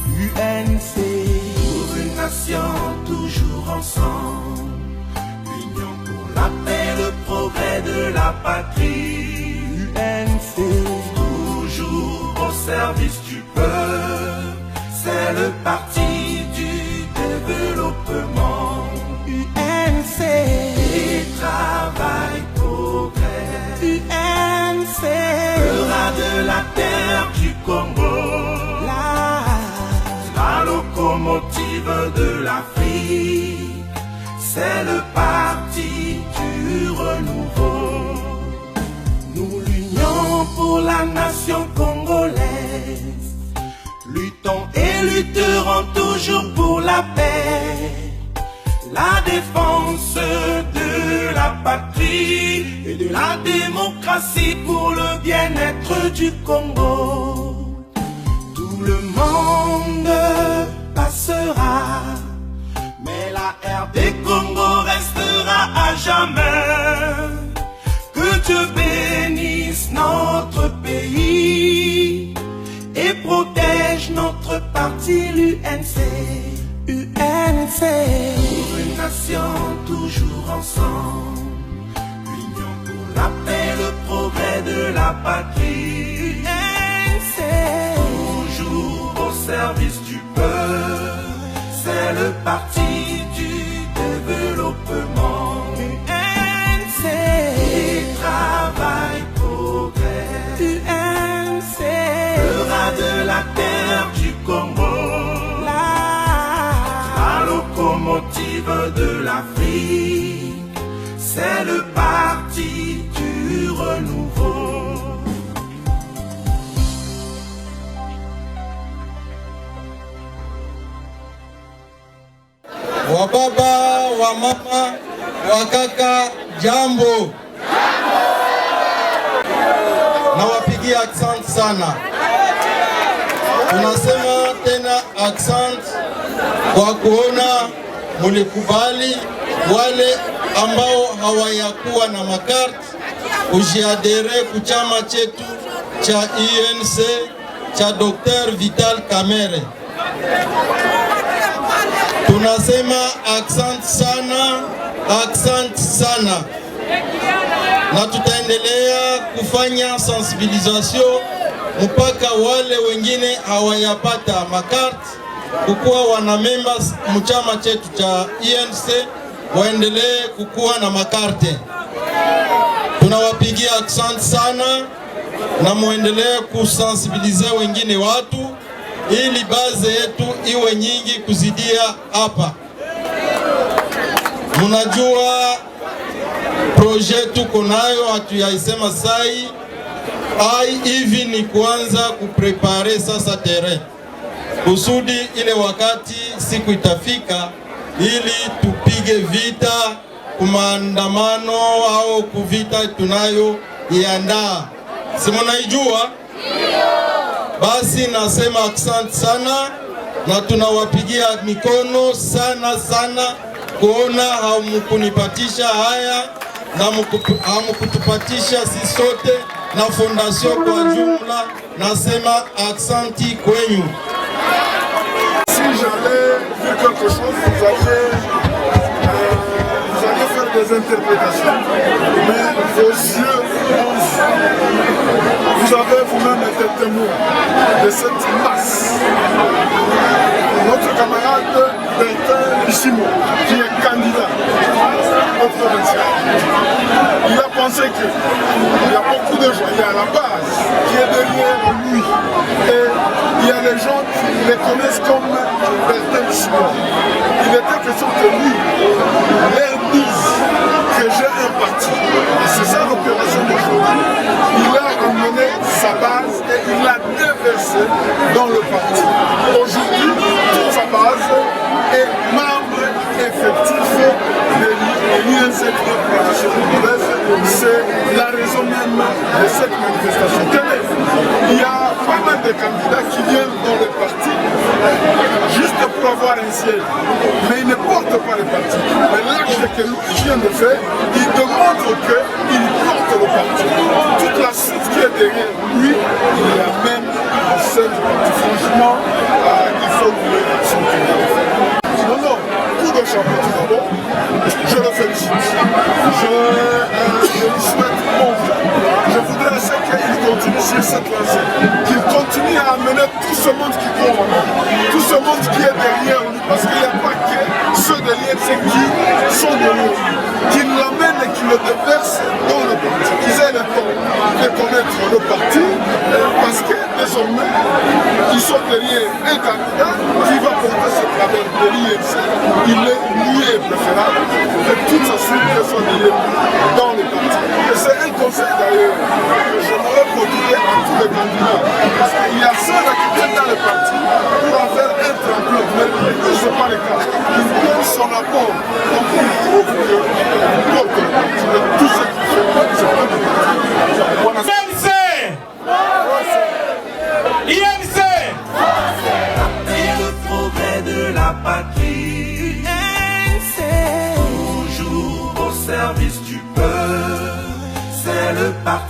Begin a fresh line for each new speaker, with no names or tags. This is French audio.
UNC, pour une nation toujours ensemble, l'union pour la paix, le progrès de la patrie. UNC, toujours au service du peuple, c'est le parti du développement. UNC, et travail, progrès. UNC, le rat de la terre du Congo, la locomotive de l'Afrique, c'est le parti du renouveau. Nous l'union pour la nation congolaise, luttons et lutterons toujours pour la paix, la défense de la patrie et de la démocratie pour le bien-être du Congo. Tout le monde passera, mais la RD Congo restera à jamais. Que Dieu bénisse notre pays et protège notre parti, l'UNC. UNC, pour une nation toujours ensemble, l'union pour la paix, le progrès de la patrie. UNC, toujours au service du peuple, c'est le parti du développement. UNC, et travail, progrès. UNC, le rat de la terre du Congo, la locomotive de l'Afrique, c'est le parti du renouveau.
Wababa, wamama, wakaka, jambo. Nawapigia accent sana. Tunasema tena accent kwa kuona mulikubali wale ambao hawayakuwa na makarti kujiadere kuchama chetu cha UNC cha Dr. Vital Kamerhe. Tunasema accent sana, na tutaendelea kufanya sensibilisation mpaka wale wengine hawayapata makarti kukuwa wana members mchama chetu cha UNC waendelee kukuwa na makarte. Tunawapigia accent sana na muendelee kusensibilize wengine watu ili baze yetu iwe nyingi kuzidia hapa. Munajua projet tuko nayo, hatuyaisema sai hivi, ni kuanza kuprepare sasa terrain kusudi ile wakati siku itafika ili tupige vita kumaandamano au kuvita tunayo iandaa. Si munaijua? Basi nasema asante sana na tunawapigia mikono sana kuona hamukunipatisha haya na hamukutupatisha sisi sote na fondation kwa jumla. Nasema asante kwenyu.
Si j'allais dire quelque chose, vous allez faire des interprétations, mais vos yeux, vous avez vous-même été témoin de cette masse. Notre camarade Bertin Bichimo, qui est candidat au provincial, il a pensé qu'il y a beaucoup de gens, il y a la base qui est derrière lui, et il y a des gens qui les connaissent comme Bertin Bichimo. Il était question que lui leur dise que j'ai un parti. Et c'est ça l'opération d'aujourd'hui. Il a amené sa base et il l'a déversé dans le parti. Aujourd'hui, toute sa base est membre effectif de l'UNC. C'est la raison même de cette manifestation. Tenez, il y a pas mal de candidats qui viennent dans le parti juste pour avoir avoir un siège. Mais il ne porte pas le parti. Mais l'acte que lui vient de faire, il démontre qu'il porte le parti. Toute la suite qui est derrière lui, il y a même un seul parti. Franchement, il faut louer l'action qu'il vient de faire. Non, coup de chapeau tout d'abord. Je le félicite. Je lui souhaite bon vent. Je voudrais qu'il continue sur cette lancée. Qu'il continue à amener tout ce monde qui court en lui. Tout ce monde qui est derrière lui. Parce qu'il n'y a pas que ceux derrière, c'est qui sont derrière lui. Qu'il l'amène et qu'il le déverse dans le parti. Qu'ils aient le temps de connaître le parti. Parce que désormais, ils sont derrière un candidat qui va porter ce travail de l'IMC. Il est préférable que toute sa suite soit liée dans le parti. Et c'est un conseil d'ailleurs que je m'aurais produit à tous les candidats. Parce qu'il y a ceux-là qui viennent dans le parti pour en faire un tremplin. Mais lui, ce n'est pas le cas. Il donne son apport. Donc il prouve qu'il porte le parti. Et tout ce qu'il fait, c'est pas le parti.
IMC
Et le progrès de la patrie, toujours au service du peuple, c'est le parti.